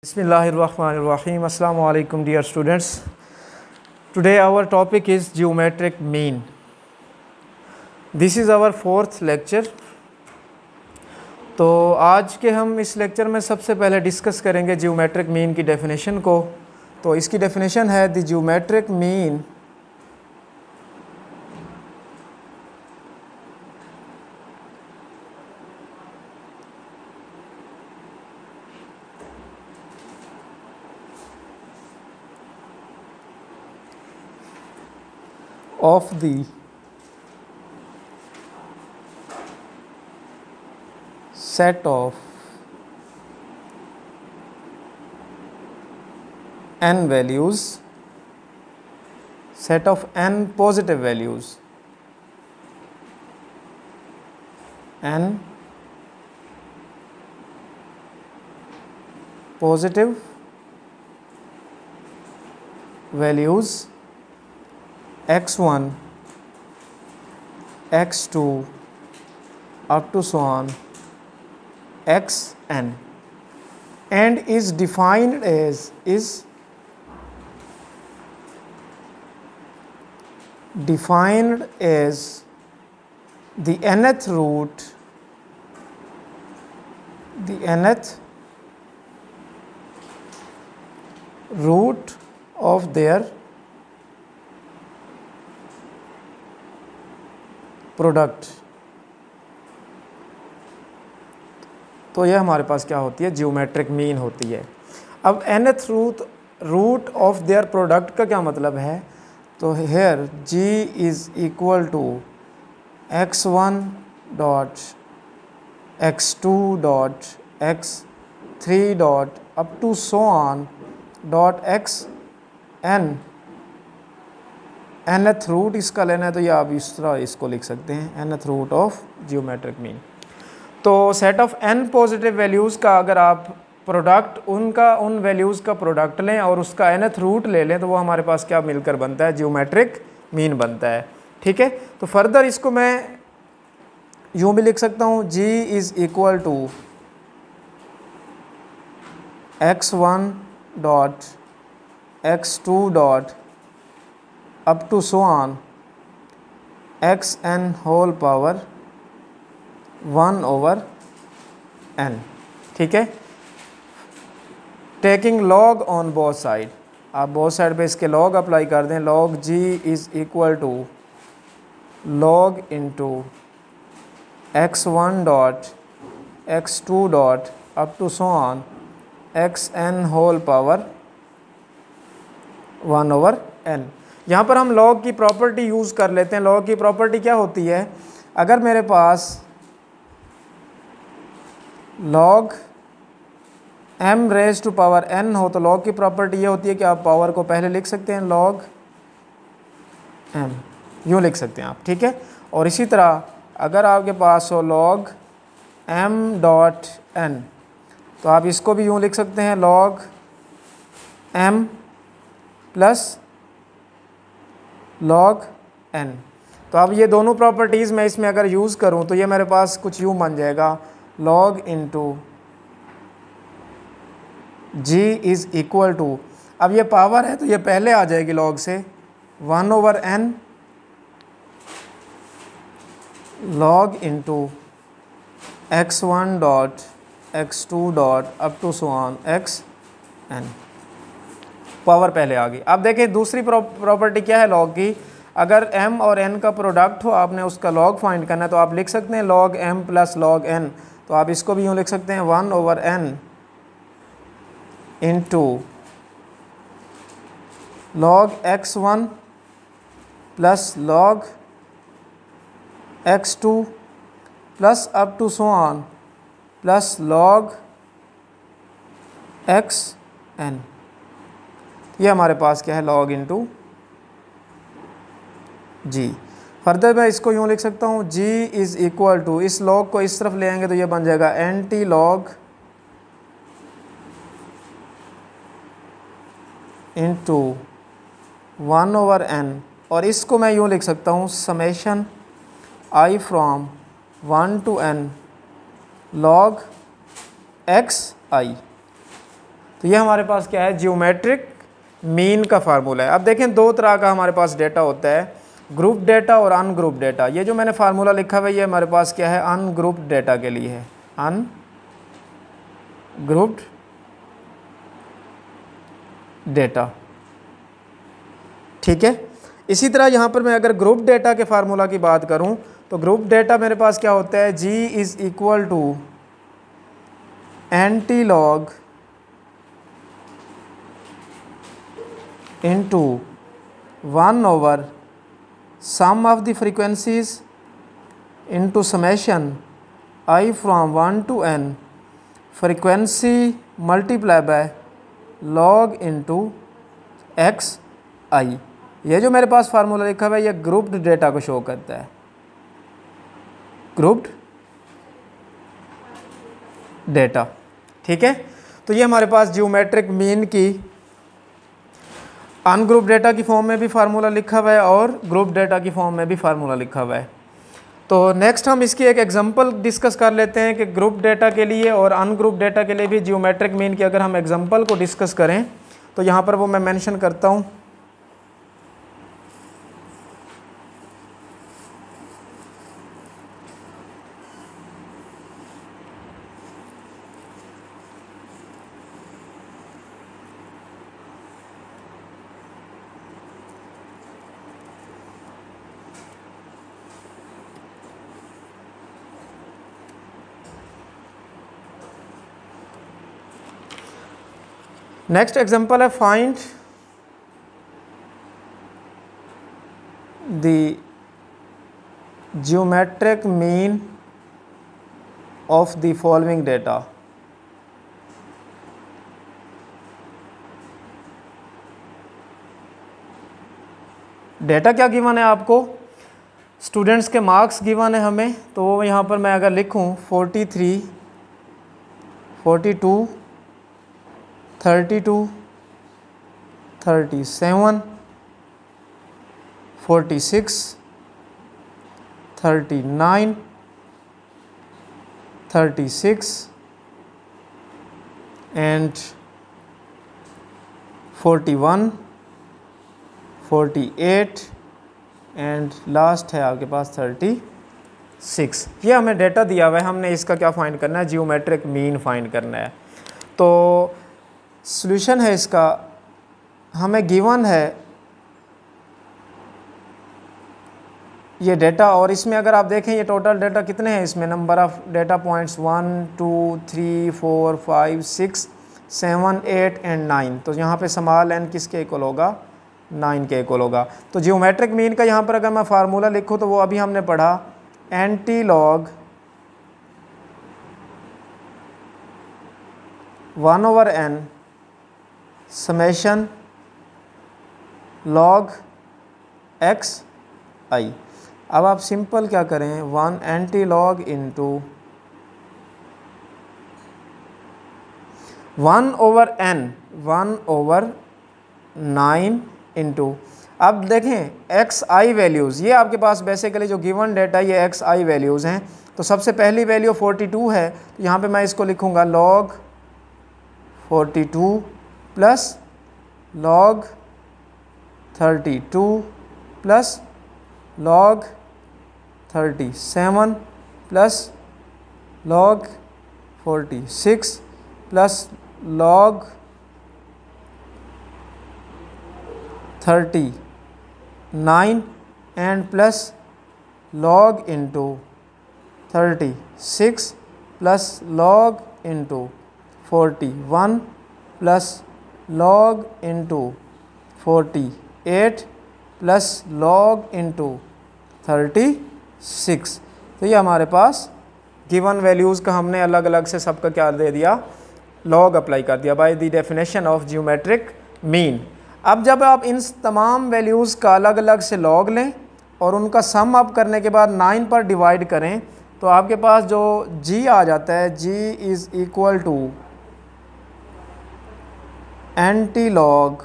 Bismillahirrahmanirrahim. Assalamu alaikum dear students. Today our topic is geometric mean. This is our fourth lecture. तो आज के हम इस lecture में सबसे पहले डिस्कस करेंगे जियोमेट्रिक मीन की डेफिनेशन को। तो इसकी डेफिनेशन है the geometric mean of the set of n values, set of n positive values, n positive values x1, x2 up to so on xn, and is defined as the nth root, of their product. तो यह हमारे पास क्या होती है, geometric mean होती है। अब nth root of their product का क्या मतलब है, तो here g is equal to x1 dot x2 dot x3 dot up to so on dot xn। nth root इसका लेना है तो ये आप इस तरह इसको लिख सकते हैं, nth root of geometric mean. तो set of n positive values का अगर आप प्रोडक्ट उन वैल्यूज़ का प्रोडक्ट लें और उसका nth रूट ले लें तो वो हमारे पास क्या मिलकर बनता है, जियोमेट्रिक मीन बनता है। ठीक है, तो फर्दर इसको मैं यूँ भी लिख सकता हूँ, g is equal to x1 dot x2 dot up to so on xn whole power 1 over n। ठीक है, taking log on both side, आप बोथ साइड पे इसके log अप्लाई कर दें। log g is equal to log into x1 dot x2 dot up to so on xn whole power 1 over n। यहाँ पर हम log की प्रॉपर्टी यूज़ कर लेते हैं। log की प्रॉपर्टी क्या होती है, अगर मेरे पास log m raise to power n हो तो log की प्रॉपर्टी ये होती है कि आप पावर को पहले लिख सकते हैं log m, यूँ लिख सकते हैं आप। ठीक है, और इसी तरह अगर आपके पास हो log m डॉट n तो आप इसको भी यूँ लिख सकते हैं log m plus log n। तो अब ये दोनों प्रॉपर्टीज़ मैं इसमें अगर यूज़ करूँ तो ये मेरे पास कुछ यूँ बन जाएगा, log into g is equal to, अब ये पावर है तो ये पहले आ जाएगी log से 1 over n log into x1 dot x2 dot up to so on xn, power पहले आ गई। अब देखें दूसरी प्रॉपर्टी क्या है log की, अगर m और n का प्रोडक्ट हो, आपने उसका log फाइंड करना है तो आप लिख सकते हैं log m plus log n। तो आप इसको भी यूँ लिख सकते हैं 1 over n into log x1 plus log x2 plus up to so on plus log xn। ये हमारे पास क्या है, log इंटू जी। फर्दर मैं इसको यूँ लिख सकता हूँ, g इज़ इक्वल टू, इस log को इस तरफ ले आएंगे तो ये बन जाएगा anti log into 1 over n, और इसको मैं यूँ लिख सकता हूँ summation i from 1 to n log x i। तो ये हमारे पास क्या है, जियोमेट्रिक मीन का फार्मूला है। अब देखें दो तरह का हमारे पास डेटा होता है, ग्रुप डेटा और अनग्रुप डेटा। ये जो मैंने फार्मूला लिखा हुआ है ये हमारे पास क्या है, अनग्रुप्ड डेटा के लिए है, अनग्रुप्ड डेटा, ठीक है। इसी तरह यहाँ पर मैं अगर ग्रुप डेटा के फार्मूला की बात करूँ तो ग्रुप डेटा मेरे पास क्या होता है, G is equal to antilog into 1/sum of the frequencies into summation I from 1 to n frequency multiply by log into xi। ये जो मेरे पास फार्मूला लिखा हुआ है ये ग्रुप्ड डेटा को शो करता है, ग्रुप्ड डेटा, ठीक है। तो ये हमारे पास जियोमेट्रिक मीन की अनग्रुप डेटा की फॉर्म में भी फार्मूला लिखा हुआ है और ग्रुप डेटा की फॉर्म में भी फार्मूला लिखा हुआ है। तो नेक्स्ट हम इसकी एक एग्जांपल डिस्कस कर लेते हैं कि ग्रुप डेटा के लिए और अनग्रुप डेटा के लिए भी जियोमेट्रिक मीन की अगर हम एग्जांपल को डिस्कस करें तो यहाँ पर वो मैं मेंशन करता हूँ। नेक्स्ट एग्जांपल है, find the geometric mean of the following data. Data क्या गिवन है आपको, स्टूडेंट्स के मार्क्स गिवन है हमें, तो वो यहाँ पर मैं अगर लिखूँ 43, 42, 32, 37, 46, 39, 36 एंड 41, 48 एंड लास्ट है आपके पास 36। ये हमें डेटा दिया हुआ है, हमने इसका क्या फाइंड करना है, जियोमेट्रिक मीन फाइंड करना है। तो सॉल्यूशन है इसका, हमें गिवन है ये डेटा और इसमें अगर आप देखें ये टोटल डेटा कितने हैं, इसमें number of data points 1 2 3 4 5 6 7 8 and 9। तो यहाँ पे स्मॉल n किसके इक्वल होगा, 9 के इक्वल होगा। तो जियोमेट्रिक मीन का यहाँ पर अगर मैं फार्मूला लिखूँ तो वो अभी हमने पढ़ा, anti log 1/n summation log xi। अब आप सिंपल क्या करें, 1 anti log into 1/n 1/9 into, अब देखें xi वैल्यूज़, ये आपके पास बेसिकली जो गिवन डेटा ये xi वैल्यूज़ हैं। तो सबसे पहली वैल्यू 42 है, तो यहाँ पे मैं इसको लिखूँगा log 42 plus log 32 plus log 37 plus log 46 plus log 39 and plus log into 36 plus log into 41 plus log into 48 plus log into 36। तो ये हमारे पास गिवन वैल्यूज़ का हमने अलग अलग से सबका क्या दे दिया, लॉग अप्लाई कर दिया by the definition of geometric mean. अब जब आप इन तमाम वैल्यूज़ का अलग अलग से लॉग लें और उनका सम अप करने के बाद 9 पर डिवाइड करें तो आपके पास जो g आ जाता है, g is equal to antilog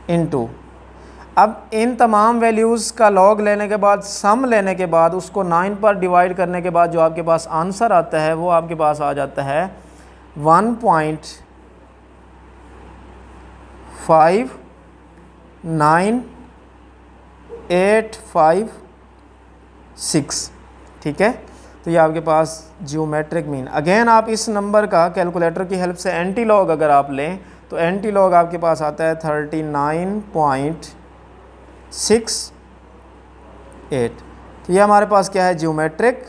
into, अब इन तमाम वैल्यूज़ का लॉग लेने के बाद सम लेने के बाद उसको 9 पर डिवाइड करने के बाद जो आपके पास आंसर आता है वो आपके पास आ जाता है 1.59856, ठीक है। तो ये आपके पास जियोमेट्रिक मीन। अगेन आप इस नंबर का कैलकुलेटर की हेल्प से एंटी लॉग अगर आप लें तो एंटी लॉग आपके पास आता है 39.68। तो ये हमारे पास क्या है, geometric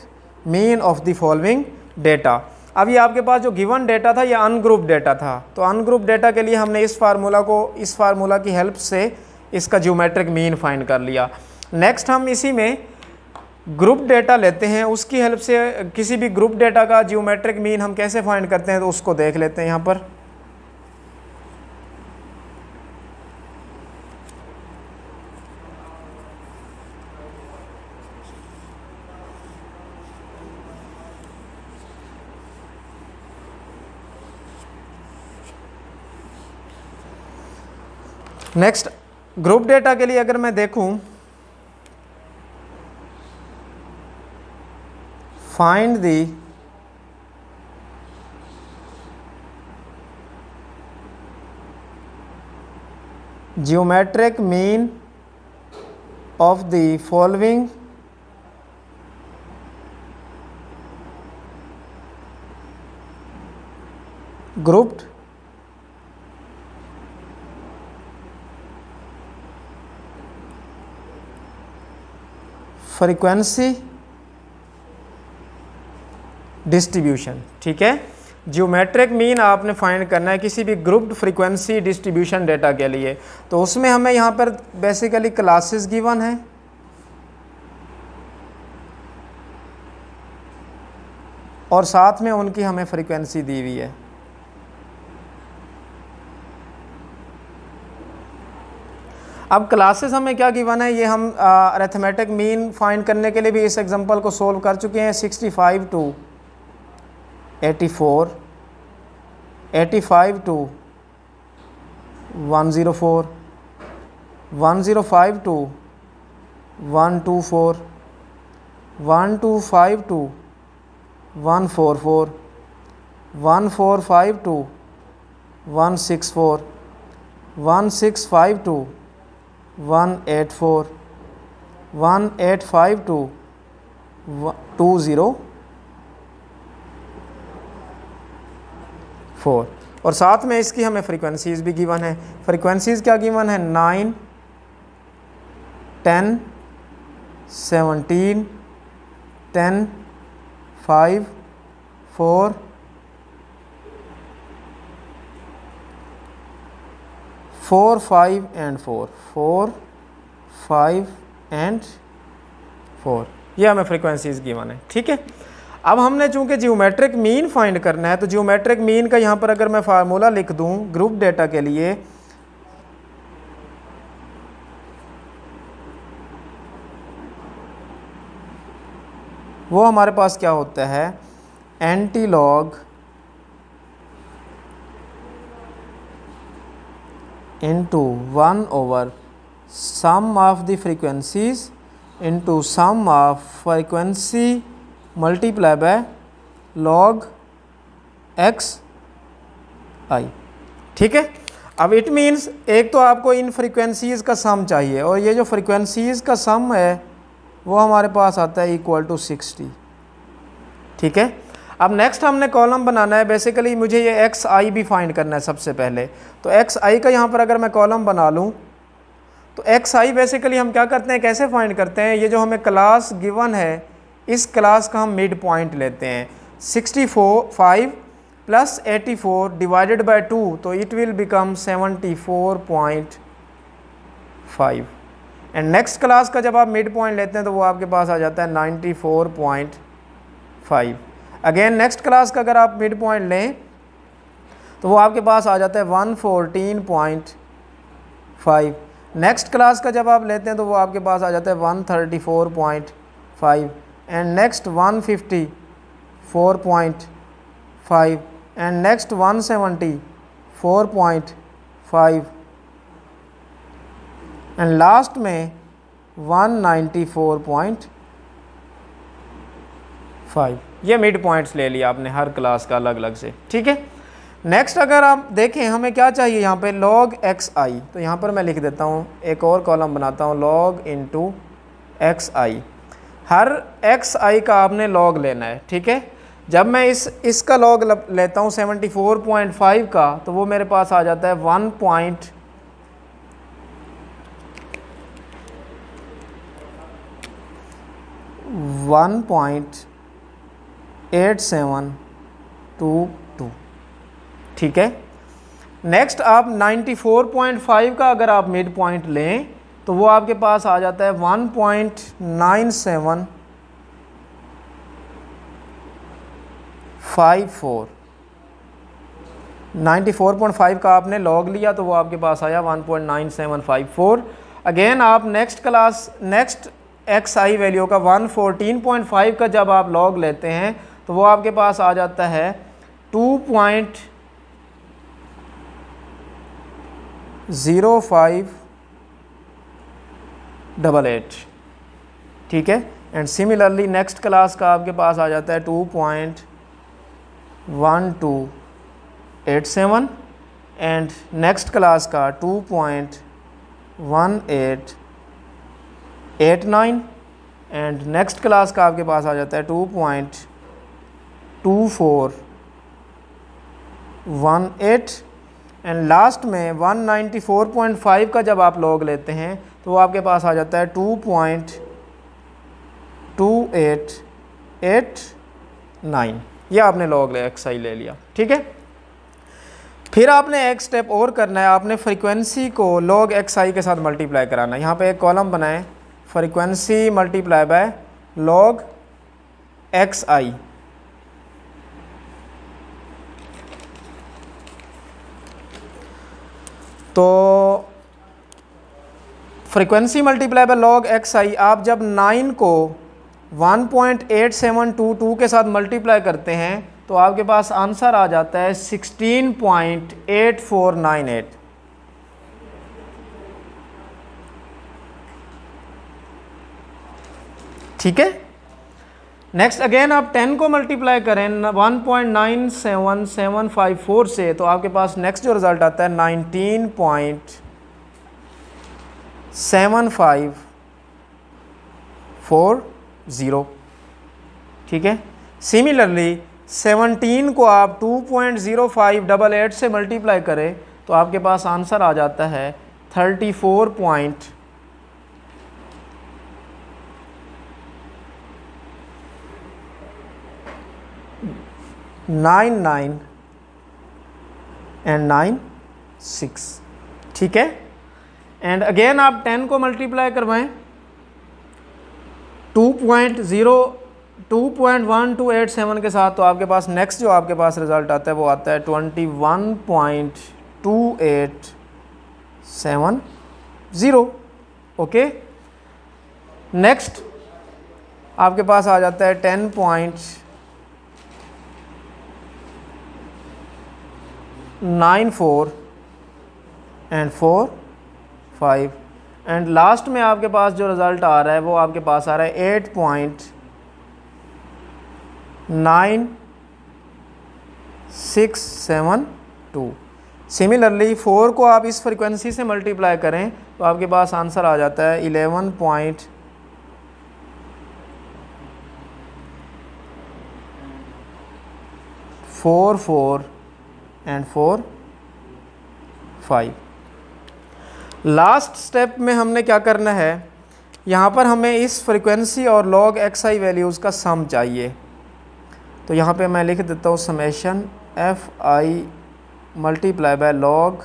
mean of the following data. अब ये आपके पास जो गिवन डेटा था ये अनग्रुप डेटा था, तो अनग्रुप डेटा के लिए हमने इस फार्मूला की हेल्प से इसका जियोमेट्रिक मीन फाइंड कर लिया। नेक्स्ट हम इसी में ग्रुप डेटा लेते हैं, उसकी हेल्प से किसी भी ग्रुप डेटा का जियोमेट्रिक मीन हम कैसे फाइंड करते हैं तो उसको देख लेते हैं यहाँ पर। नेक्स्ट ग्रुप डेटा के लिए अगर मैं देखूं, find the geometric mean of the following grouped frequency distribution, ठीक है। जियोमेट्रिक मीन आपने फाइंड करना है किसी भी ग्रुप्ड फ्रीक्वेंसी डिस्ट्रीब्यूशन डेटा के लिए, तो उसमें हमें यहाँ पर बेसिकली क्लासेस गिवन है और साथ में उनकी हमें फ्रीक्वेंसी दी हुई है। अब क्लासेस हमें क्या गिवन है, ये हम अरिथमेटिक मीन फाइंड करने के लिए भी इस एग्जांपल को सोल्व कर चुके हैं। 65 to 84, 85 to 104, 105 to 124, 125 to 144, 145 to 164, 165 to 184, 185 to 204, और साथ में इसकी हमें फ्रीक्वेंसीज़ भी गिवन है। फ्रीक्वेंसीज़ क्या गिवन है, 9, 10, 17, 10, 5, 4, 4, 5 and 4, 4, 5 and 4, ये हमें फ्रीक्वेंसीज गिवन है, ठीक है। अब हमने चूंकि जियोमेट्रिक मीन फाइंड करना है, तो जियोमेट्रिक मीन का यहाँ पर अगर मैं फार्मूला लिख दूँ ग्रुप डेटा के लिए, वो हमारे पास क्या होता है, anti log into 1 over sum of the frequencies into sum of frequency multiply by log x i, ठीक है। अब इट मीन्स एक तो आपको इन फ्रीक्वेंसीज़ का सम चाहिए, और ये जो फ्रीक्वेंसीज़ का सम है वो हमारे पास आता है इक्वल टू 60, ठीक है। अब नेक्स्ट हमने कॉलम बनाना है, बेसिकली मुझे ये एक्स आई भी फाइंड करना है सबसे पहले। तो एक्स आई का यहाँ पर अगर मैं कॉलम बना लूँ तो एक्स आई बेसिकली हम क्या करते हैं, कैसे फाइंड करते हैं, ये जो हमें क्लास गिवन है इस क्लास का हम मिड पॉइंट लेते हैं। 65 प्लस 84 डिवाइडेड बाय 2, तो it will become 74.5, and next class का जब आप मिड पॉइंट लेते हैं तो वो आपके पास आ जाता है 94.5। अगेन नेक्स्ट क्लास का अगर आप मिड पॉइंट लें तो वो आपके पास आ जाता है 114.5। नेक्स्ट क्लास का जब आप लेते हैं तो वो आपके पास आ जाता है 134.5, and next 154.5, and next 174.5, and last में 194.5। ये मिड पॉइंट्स ले लिया आपने हर क्लास का अलग अलग से, ठीक है। नेक्स्ट अगर आप देखें हमें क्या चाहिए यहाँ पे log xi, तो यहाँ पर मैं लिख देता हूँ, एक और कॉलम बनाता हूँ log इंटू xi। हर xi का आपने log लेना है, ठीक है। जब मैं इसका log लेता हूँ 74.5 का, तो वो मेरे पास आ जाता है 1.8722, ठीक है। नेक्स्ट आप 94.5 का अगर आप मिड पॉइंट लें तो वो आपके पास आ जाता है 1.9754। 94.5 का आपने लॉग लिया तो वो आपके पास आया 1.9754। अगेन आप नेक्स्ट xi वैल्यू का 114.5 का जब आप लॉग लेते हैं तो वो आपके पास आ जाता है 2.0588, ठीक है। एंड सिमिलरली नेक्स्ट क्लास का आपके पास आ जाता है 2.1287 एंड नेक्स्ट क्लास का 2.1889 एंड नेक्स्ट क्लास का आपके पास आ जाता है 2.2418 एंड लास्ट में 194.5 का जब आप लॉग लेते हैं तो वो आपके पास आ जाता है 2.2889। ये आपने लॉग xi ले लिया, ठीक है। फिर आपने एक स्टेप और करना है, आपने फ्रीक्वेंसी को log xi के साथ मल्टीप्लाई कराना है। यहाँ पे एक कॉलम बनाएं, frequency multiply by log xi। तो frequency multiply by log xi, आप जब 9 को 1.8722 के साथ मल्टीप्लाई करते हैं तो आपके पास आंसर आ जाता है 16.8498, ठीक है। नेक्स्ट अगेन आप 10 को मल्टीप्लाई करें 1.97754 से तो आपके पास नेक्स्ट जो रिजल्ट आता है 19.7540, ठीक है। सिमिलरली 17 को आप 2.0588 से मल्टीप्लाई करें तो आपके पास आंसर आ जाता है 34.9996, ठीक है। एंड अगेन आप 10 को मल्टीप्लाई करवाएं 2.1287 के साथ तो आपके पास नेक्स्ट जो आपके पास रिजल्ट आता है वो आता है 21.2870, ओके। नेक्स्ट आपके पास आ जाता है 10.94 एंड 45 एंड लास्ट में आपके पास जो रिज़ल्ट आ रहा है वो आपके पास आ रहा है 8.9672। सिमिलरली 4 को आप इस फ्रीक्वेंसी से मल्टीप्लाई करें तो आपके पास आंसर आ जाता है 11.44 एंड 45। लास्ट स्टेप में हमने क्या करना है, यहाँ पर हमें इस फ्रीक्वेंसी और log xi वैल्यूज़ का सम चाहिए। तो यहाँ पे मैं लिख देता हूँ summation fi multiply by log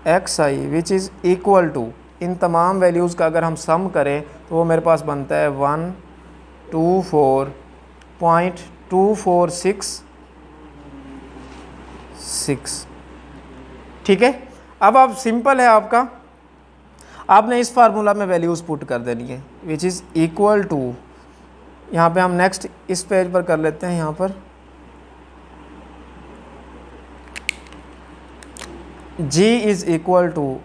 xi which is equal to, इन तमाम वैल्यूज़ का अगर हम सम करें तो वो मेरे पास बनता है 124.2466, ठीक है। अब आप सिंपल है आपका, आपने इस फार्मूला में वैल्यूज़ पुट कर देनी है विच इज़ इक्वल टू, यहाँ पे हम नेक्स्ट इस पेज पर कर लेते हैं। यहाँ पर g is equal to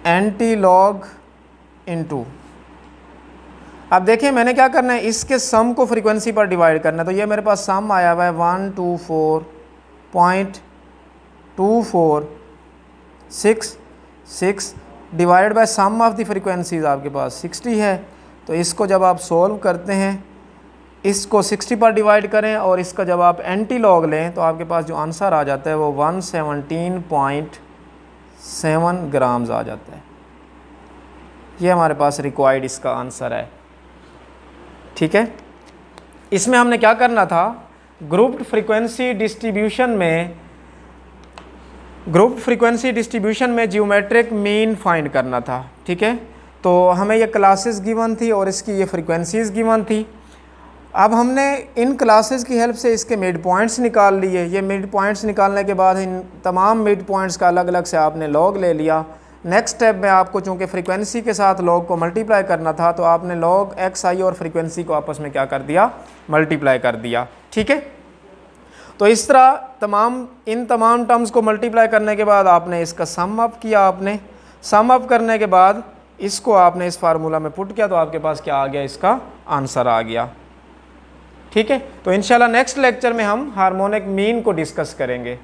antilog into अब देखिए मैंने क्या करना है, इसके सम को फ्रीक्वेंसी पर डिवाइड करना है। तो ये मेरे पास सम आया हुआ है 124.2466 divide by sum of the frequencies आपके पास 60 है। तो इसको जब आप सोल्व करते हैं, इसको 60 पर डिवाइड करें और इसका जब आप एंटी लॉग लें तो आपके पास जो आंसर आ जाता है वो 117.7 ग्राम्स आ जाता है। ये हमारे पास रिक्वायर्ड इसका आंसर है। ठीक है, इसमें हमने क्या करना था, ग्रुप्ड फ्रीक्वेंसी डिस्ट्रीब्यूशन में जियोमेट्रिक मीन फाइंड करना था। ठीक है, तो हमें ये क्लासेस गिवन थी और इसकी ये फ्रीक्वेंसीज गिवन थी। अब हमने इन क्लासेस की हेल्प से इसके मिड पॉइंट्स निकाल लिए। ये मिड पॉइंट्स निकालने के बाद इन तमाम मिड पॉइंट्स का अलग अलग से आपने लॉग ले लिया। नेक्स्ट स्टेप में आपको चूँकि फ्रीक्वेंसी के साथ लॉग को मल्टीप्लाई करना था तो आपने लॉग एक्स आई और फ्रीक्वेंसी को आपस में क्या कर दिया, मल्टीप्लाई कर दिया। ठीक है, तो इस तरह इन तमाम टर्म्स को मल्टीप्लाई करने के बाद आपने इसका सम अप किया। आपने सम अप करने के बाद इसको आपने इस फार्मूला में पुट किया तो आपके पास क्या आ गया, इसका आंसर आ गया। ठीक है, तो इंशाल्लाह नेक्स्ट लेक्चर में हम हार्मोनिक मीन को डिस्कस करेंगे।